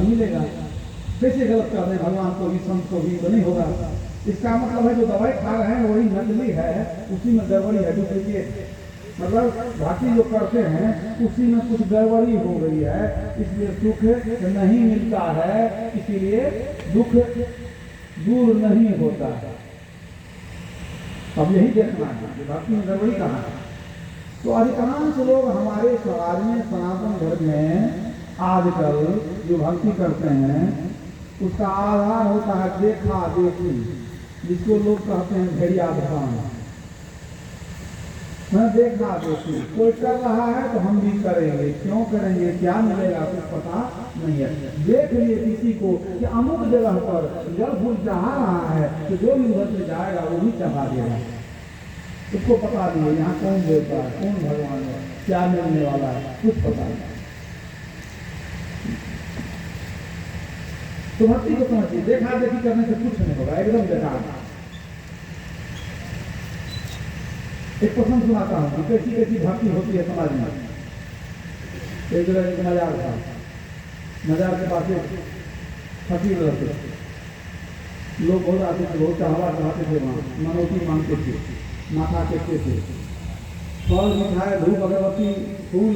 मिलेगा। कैसे गलत कर रहे हैं भगवान को भी, संत को भी, तो नहीं होगा। इसका मतलब है जो दवाई खा रहे हैं वही नकली है, उसी में गड़बड़ी है, डुप्लीकेट। मतलब बाकी जो करते हैं उसी में कुछ गड़बड़ी हो गई है, इसलिए सुख नहीं मिलता है, इसीलिए दुख दूर नहीं होता है। अब यही देखना है कि बाकी में गड़बड़ी कहाँ है। तो अधिकांश लोग हमारे समाज में, सनातन धर्म में आजकल जो भक्ति करते हैं उसका आधार होता है देखा देखी, जिसको लोग कहते हैं भेड़िया ध्यान। मैं देखा देखी, कोई कर रहा है तो हम भी करेंगे, क्यों करेंगे, क्या मिलेगा कुछ पता नहीं है। देख लिए किसी को कि अमुक जगह पर जल फूल चढ़ा रहा है तो जो भी उधर से जाएगा वो भी चढ़ा देगा। उसको पता नहीं है यहाँ कौन देवता है, कौन भगवान है, क्या मिलने वाला है, कुछ पता नहीं। तो भक्ति को समझिए, देखा देखी करने से कुछ नहीं होगा, एकदम देखा। एक प्रसंग सुनाता हूँ कि कैसी कैसी भक्ति होती है समाज में। एक जगह एक मजार था, मजार के पास एक फकीर रहते, लोग बहुत आते थे, बहुत चाहवा चाहते थे, वहाँ मनौती मांगते थे, माथा टेकते थे, फल मिठाई धूप अगरबत्ती फूल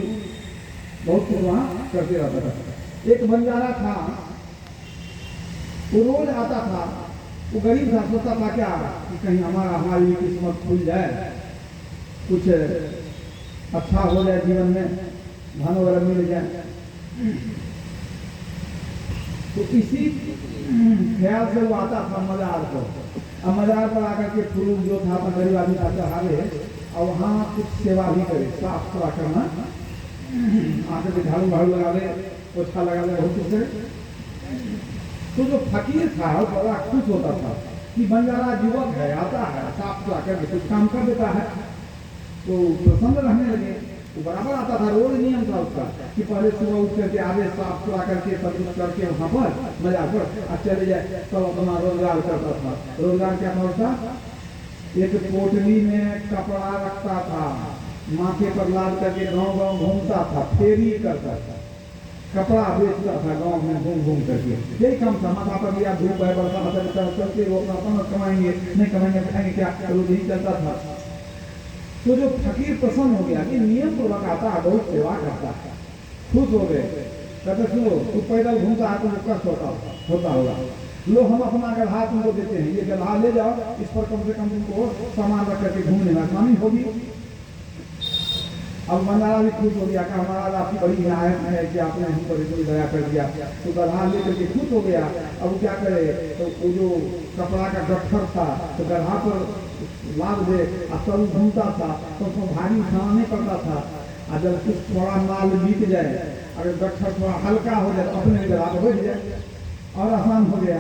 बहुत कुछ वहाँ करते रहता था। एक बंजारा था, वो रोज आता था, वो गरीब था, सोचता था क्या कि कहीं हमारी किस्मत खुल जाए, कुछ अच्छा हो जाए जीवन में, धन वगैरह मिल जाए। तो इसी ख्याल से वो आता था मजार को। अब मजार पर आकर के फूल जो था अपना गरीब आदमी का चढ़ावे और वहाँ कुछ सेवा भी करे, साफ सुथरा करना, आकर के झाड़ू झाड़ू लगा ले, पोछा लगा ले, बहुत कुछ करे। तो जो फकीर था वो बड़ा खुश होता था कि बंजारा युवक है, आता है, साफ सुथरा करके कुछ काम कर देता है। तो प्रसन्न रहने लगे। वो बराबर आता था, रोज नियम था उसका कि पहले सुबह उठ करके आगे साफ सुथरा करके सब कुछ करके वहाँ पर मजार पर और चले जाए, सब अपना रोजगार करता था। रोजगार क्या था? एक पोटली में कपड़ा रखता था, माथे पर लाद करके गाँव गाँव घूमता था, फेरी करता था, कपड़ा बेचता था गांव में घूम घूम करके। यही काम था, माथा पर लिया, धूप है बरसा चलते वो अपना कमाएंगे, नहीं कमाएंगे खाएंगे क्या, रोज यही चलता था। तो जो फकीर प्रसन्न हो गया कि नियम तो लगाता है, बहुत सेवा करता है, खुश हो गए। कहते सुनो, तू पैदल घूमता है तो कष्ट होता होगा, लो हम अपना गधा तुमको देते हैं, ये गधा ले जाओ, इस पर कम से कम तुमको सामान रख करके घूमने में आसानी होगी। अब बंजारा भी खुश हो गया कि हमारा आपकी बड़ी हिदायत है कि आपने हम पर इतनी दया कर दिया। तो गधा लेकर के खुश हो गया। अब वो क्या करे, तो वो जो कपड़ा का गट्ठर था तो गधा पर लाद दे, और सब घूमता था तो उसको भारी उठाना पड़ता था। और जब कुछ थोड़ा माल बीत जाए, अगर गट्ठर थोड़ा हल्का हो जाए तो अपने गधा को बैठ जाए और आसान हो गया,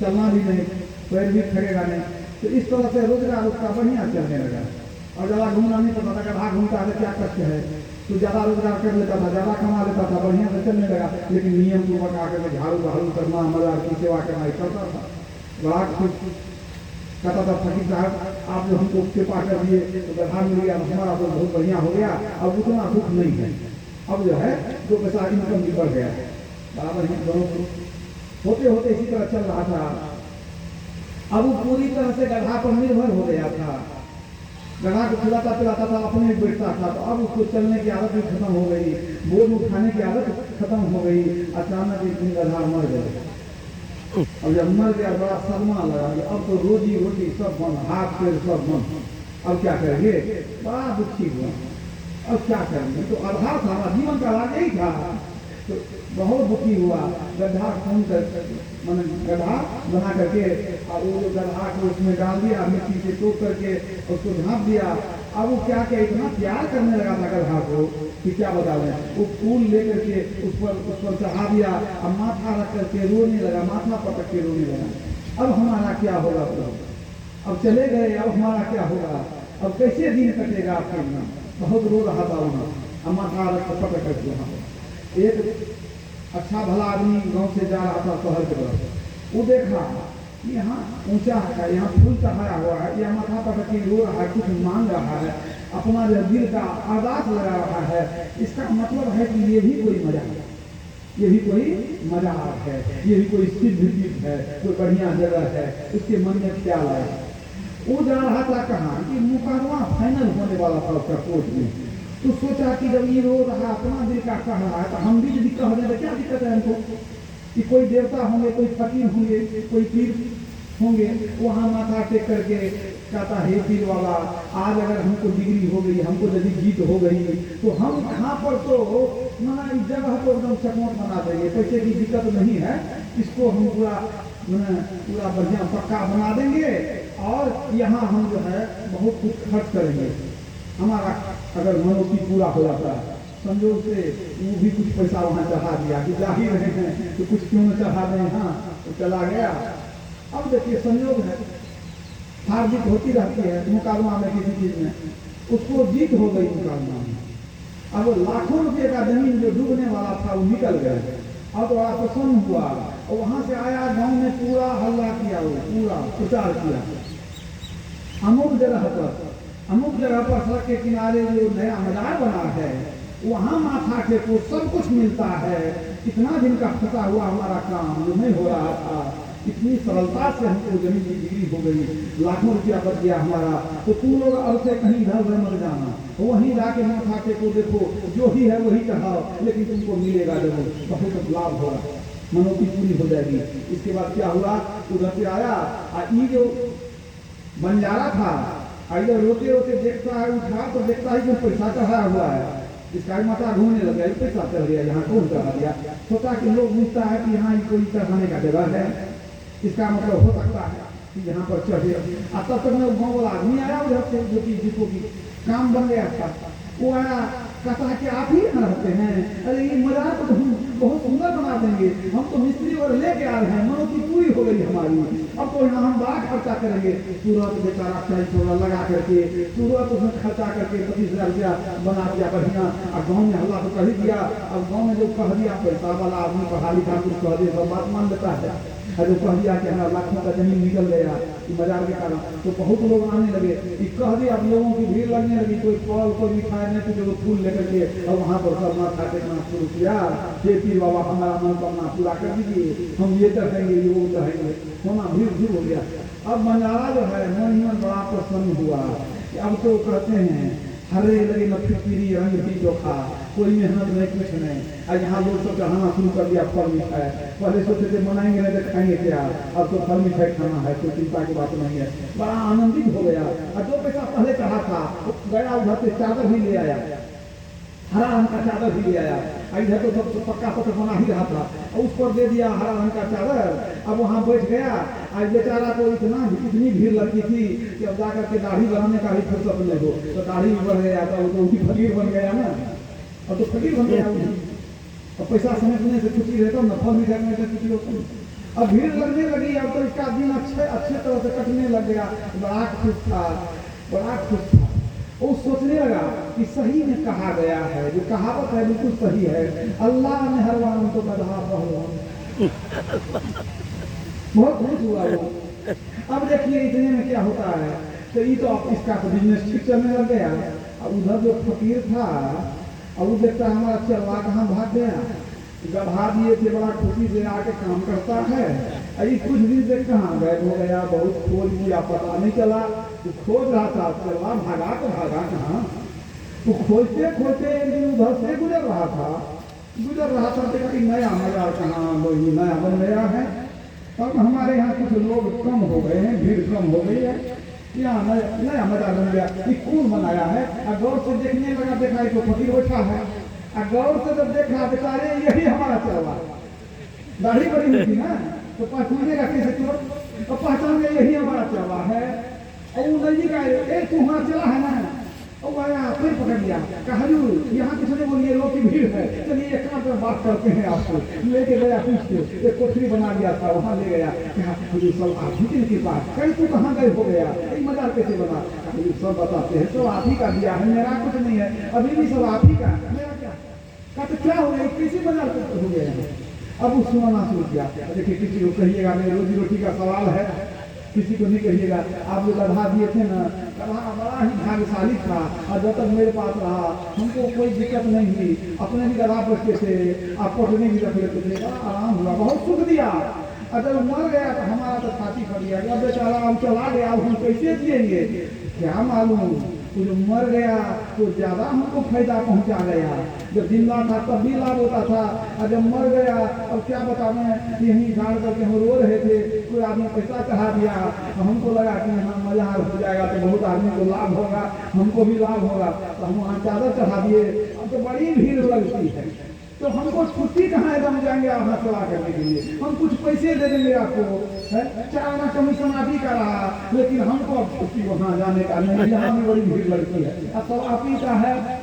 चलना भी नहीं, पैर भी खड़ेगा नहीं। तो इस तरह से रोजगार उसका बढ़िया चलने लगा। और ज़्यादा घूमना नहीं पड़ता था, गधा घूमता है क्या कष्ट है, तो ज़्यादा रोजगार कर लेता था, ज़्यादा कमा लेता था, बढ़िया से चलने लगा। लेकिन नियम पूर्वक आकर के झाड़ू बहाड़ू करना, मजार की सेवा करना ही करता था। बड़ा खुश कहता था, फकीर साहब आप जो हमको कृपा कर दिए तो गधा मिल गया, हमारा तो बहुत बढ़िया हो गया, अब उतना दुख नहीं है, अब जो है 2 पैसा इनकम भी बढ़ गया। बराबर ही दोनों होते होते इसी तरह चल रहा था। अब वो पूरी तरह से गधा पर निर्भर हो गया था, गधा को खिलाता पिलाता था, अपने बैठता था। तो अब उसको चलने की आदत भी खत्म हो गई, बोझ उठाने की आदत खत्म हो गई। अचानक एक दिन गधा मर गया। अब जब मर गया बड़ा सदमा लगा कि अब तो रोजी रोटी सब बंद, हाथ पैर सब बंद, अब क्या करेंगे, बड़ा दुखी हुआ। अब क्या करेंगे, तो आधार था ना, जीवन का आधार यही था। तो बहुत दुखी हुआ, गड्ढा खून कर मैंने गड्ढा बना करके और वो गड्ढा को उसमें डाल दिया, मिट्टी से तोड़ करके उसको ढाँप दिया। अब वो क्या क्या इतना प्यार करने लगा था गड्ढा को कि क्या बता रहे, वो फूल लेकर के उस पर चढ़ा दिया और माथा रख करके रोने लगा, माथा पटक के रोने लगा। अब हमारा क्या होगा प्रभु, अब चले गए, अब हमारा क्या होगा, अब कैसे दिन कटेगा आपके बिना। बहुत रो रहा था वहाँ, अब माथा रख कर पटक करके वहाँ। एक अच्छा भला आदमी गांव से जा रहा था शहर की तरफ, वो देखा यहाँ ऊंचा है, यहाँ फूल चढ़ाया हुआ है, यहाँ माथा पटक के रो रहा है, कुछ मांग रहा है, अपना जो दिल का अरदास लगा रहा है, इसका मतलब है कि ये भी कोई मजा है। ये भी कोई मजाक है, ये भी कोई सिद्ध चीज है, कोई बढ़िया जगह है, उसके मन में ख्याल आया। वो जा रहा था कहाँ कि मुकदमा फाइनल होने वाला था उसका कोर्ट में। तो सोचा कि जब ये रो रहा अपना दिल का कह रहा है तो हम भी यदि कह दें तो क्या दिक्कत है हमको, कि कोई देवता होंगे, कोई फकीर होंगे, कोई पीर होंगे, वहाँ माथा टेक करके कहता है पीर वाला आज अगर हमको डिग्री हो गई, हमको यदि जीत हो गई तो हम यहाँ पर तो मना इस जगह को एकदम चकमक बना देंगे, पैसे की दिक्कत नहीं है, इसको हम पूरा बढ़िया पक्का बना देंगे और यहाँ हम जो है बहुत कुछ खर्च करेंगे। हमारा अगर मनोती पूरा हो जाता है, संजोग से वो भी कुछ पैसा वहाँ चढ़ा दिया कि जा ही रहे हैं तो कुछ क्यों न चढ़ा दें, हाँ तो चला गया। अब देखिए संयोग है, हार जीत होती रहती है मुकाबला में, किसी चीज में उसको जीत हो गई मुकाबला में। अब लाखों रुपये का जमीन जो डूबने वाला था वो निकल गया। अब तो बड़ा प्रसन्न हुआ और वहां से आया, गांव में पूरा हल्ला किया, वो पूरा प्रचार किया। अमुक जगह पर सड़क के किनारे जो नया मजार बना है वहां माथा के को सब कुछ मिलता है। इतना दिन का फंसा हुआ हमारा काम जो नहीं हो रहा था, इतनी सरलता से हमको जमीन की डिग्री हो गई, लाखों रुपया बच गया हमारा। तो तुम लोग अब से कहीं इधर उधर मत जाना, वहीं जाके माथा के को देखो, जो ही है वही चढ़ाओ, लेकिन तुमको मिलेगा जरूर, बहुत लाभ होगा, मनोती पूरी हो जाएगी। इसके बाद क्या हुआ, उधर से आया ये जो बंजारा था, इधर रोते रोते देखता है, उठा तो देखता है कि पैसा चढ़ा हुआ है। इसका माथा घूमने लग गया, पैसा चढ़ गया, यहाँ कौन चढ़ा दिया। सोचा कि लोग पूछता है कि यहाँ कोई चढ़ाने का जगह है, इसका मतलब हो सकता है कि यहाँ पर चढ़े। तब तक में गाँव वाला आदमी आया उधर से, जो कि जिसको की काम बन गया था, वो आया, कहता है कि आप ही यहाँ रहते हैं, अरे ये मजार को तो हम बहुत सुंदर बना देंगे, हम तो मिस्त्री और लेके आ रहे हैं, मनोती पूरी हो गई हमारी, अब तो यहाँ हम बड़ा खर्चा करेंगे। तुरंत बेचारा चाय थोड़ा लगा करके तुरंत उसमें खर्चा करके 25,000 रुपया बना दिया बढ़िया। और गाँव में हल्ला तो कह ही दिया। अब गाँव में जो कह दिया, पैसा वाला आदमी पढ़ा लिखा कुछ कह दिया, सब बात मान लेता है। जो कह दिया कि हमारा लाखों का जमीन निकल गया मजार के कारण, तो बहुत लोग आने लगे। कह दिया, अब लोगों की भीड़ लगने लगी, कोई फल कोई मिठाई नहीं, तो फूल लेकर के और वहाँ पर सब माथा टेकना शुरू किया। हे पीर बाबा हमारा मनोकामना पूरा कर दीजिए, हम ये चढ़ेंगे, ये वो चढ़ेंगे, होना भीड़ हो गया। अब बंजारा जो है मन ही मन बड़ा प्रसन्न हुआ। अब तो कहते हैं हरे लगे न फिटकिरी रंग भी चोखा, कोई मेहनत नहीं कुछ नहीं। और यहाँ लोग सब चढ़ाना शुरू कर दिया फल मिठाई। पहले सोचते थे मनाएंगे नहीं तो खाएंगे क्या, अब तो फल मिठाई खाना है, कोई चिंता की बात नहीं है। बड़ा आनंदित हो गया। और जो पैसा पहले चढ़ा था गया उधर से चादर भी ले आया, हरा रंग का चादर भी ले आया। इधर तो सब पक्का पत्र बना ही रहा था, उस पर दे दिया हरा रंग का चादर। अब वहाँ बैठ गया। आज बेचारा को इतनी भीड़ लगती थी कि अब जाकर के दाढ़ी बनाने का भी फुर्सत नहीं हो, तो दाढ़ी बढ़ गया, तो वही फकीर बन गया ना, अब तो फकीर बन गया। अब पैसा समेटने से छुट्टी रहता ना, फल मिठाई में छुट्टी होती। अब भीड़ लगने लगी, अब तो इसका दिन अच्छे तरह से कटने लग गया। बड़ा खुश था, बड़ा खुश था। वो सोचने लगा कि सही में कहा गया है, जो कहावत है बिल्कुल सही है, अल्लाह ने हर वालों को बधा बहुत खुश हुआ वो। अब देखिए इतने में क्या होता है, तो ये तो इसका तो बिजनेस ठीक चलने लग गया। अब उधर जो फकीर था, अब वो देखता हमारा चरवा कहाँ भाग गया, गधा दिए थे, बड़ा खुशी से आके काम करता है। अरे कुछ दिन से कहाँ गायब हो गया, बहुत खोज किया, पता नहीं चला। तो खोज रहा था, चरवा भागा तो भागा कहाँ। तो खोजते खोजते एक दिन उधर से गुजर रहा था, देखा कि नया मजार कहाँ नया बन गया है। अब हमारे यहाँ कुछ लोग कम हो गए हैं, भीड़ कम हो गई है, यहाँ नया मजार बन गया, ये कौन बनाया है। और गौर से देखने लगा, देखा तो फकीर बैठा है। और गौर से जब देखा, बेचारे यही हमारा चरवा, दाढ़ी बड़ी हुई थी ना, तो पहचाने का कैसे चोर, तो पहचान में यही हमारा चरवा है। और वो नजदीक आए, तू वहाँ चला है ना, और आया फिर पकड़ लिया, कहा यहाँ किसी ने बोलिए लोग की भीड़ है, चलिए एक काम पर बात करते हैं आपको। लेके गया पूछ के, एक कोठरी बना दिया था, वहाँ ले गया। कहा सब आप ही के पास, कहीं तू कहाँ गए हो गया, मजार कैसे बना। सब बताते हैं, सब आप ही का दिया है, मेरा कुछ नहीं है, अभी भी सब आप ही का, मेरा क्या। कहते क्या हो गया, किसी मजार हो गया है। अब वो सुनाना शुरू किया, देखिए किसी को कहिएगा, मेरी रोजी रोटी का सवाल है, किसी को नहीं कहिएगा। आप जो गधा दिए थे ना, गधा बड़ा ही भाग्यशाली था, और जब तक मेरे पास रहा हमको कोई दिक्कत नहीं हुई। अपने भी गधा बचते थे, आप पोटनी भी रख लेते थे, बड़ा आराम हुआ, बहुत सुख दिया। अगर मर गया तो हमारा तो छाती फट गया, जब बेचारा हम चला गया हम कैसे जिएंगे क्या मालूम। तो जो मर गया तो ज़्यादा हमको फायदा पहुंचा गया। जब जिंदा था तब भी लाभ होता था, और जब मर गया अब क्या बतावें, यहीं गाड़ करके हम रो रहे थे, कोई आदमी पैसा चढ़ा दिया, तो हमको लगा कि हाँ मजा हो जाएगा, तो बहुत आदमी को लाभ होगा, हमको भी लाभ होगा, तो हम वहाँ चादर चढ़ा दिए। अब तो बड़ी भीड़ लगती है, तो हमको छुट्टी कहाँ एकदम जाएंगे आपका सेवा करने के लिए, हम कुछ पैसे दे देंगे आपको, है 4 आना कमीशन आप ही का रहा, लेकिन हमको अब छुट्टी वहाँ जाने का नहीं, यहाँ भी बड़ी भीड़ लगती है, अब सब आप ही का है,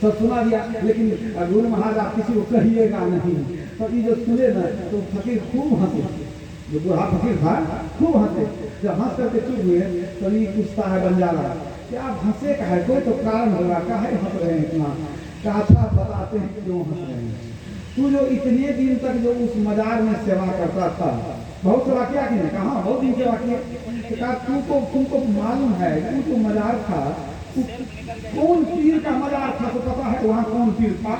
सब सुना दिया। लेकिन गुरु महाराज आप किसी को कहिएगा नहीं। तो ये जो सुने ना तो फकीर खूब हंसे, जो बूढ़ा फकीर था खूब हंसे। जब हंस करके चुप हुए तो ये पूछता है बंजारा कि आप हंसे का है, कोई तो कारण होगा, काहे हंस रहे हैं इतना। कहा बताते हैं क्यों हंस रहे हैं। तू जो इतने दिन तक जो उस मजार में सेवा करता था, बहुत सेवा किया कि नहीं, कहा बहुत दिन सेवा किया। कहा तुमको मालूम है तू जो मजार था कौन पीर का मजार था, तो पता है वहाँ कौन पीर था?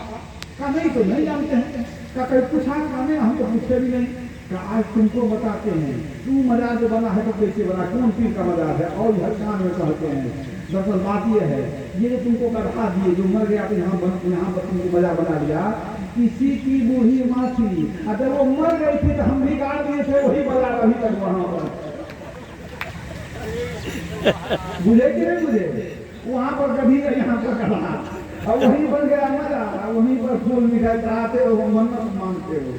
का नहीं तो नहीं जानते हैं। का कहीं पूछा का नहीं, हम तो पूछते भी नहीं। का आज तुमको बताते हैं, तू मजार जो बना है तो कैसे बना, कौन पीर का मजार है, और हर कान में कहते हैं। दरअसल बात यह है, ये जो तुमको गधा दिए जो मर गया तो यहाँ पर तुमको मजा बना लिया, किसी की बूढ़ी माँ थी, अगर वो मर गई थी तो हम भी गाड़ दिए थे वही बाजार अभी तक वहाँ पर। बुझे कि नहीं बुझे, वहाँ पर कभी यहाँ पर गधा, और वहीं बन गया मजा, वहीं पर फूल मिठाई चढ़ाते हो, मन्नत मांगते हो।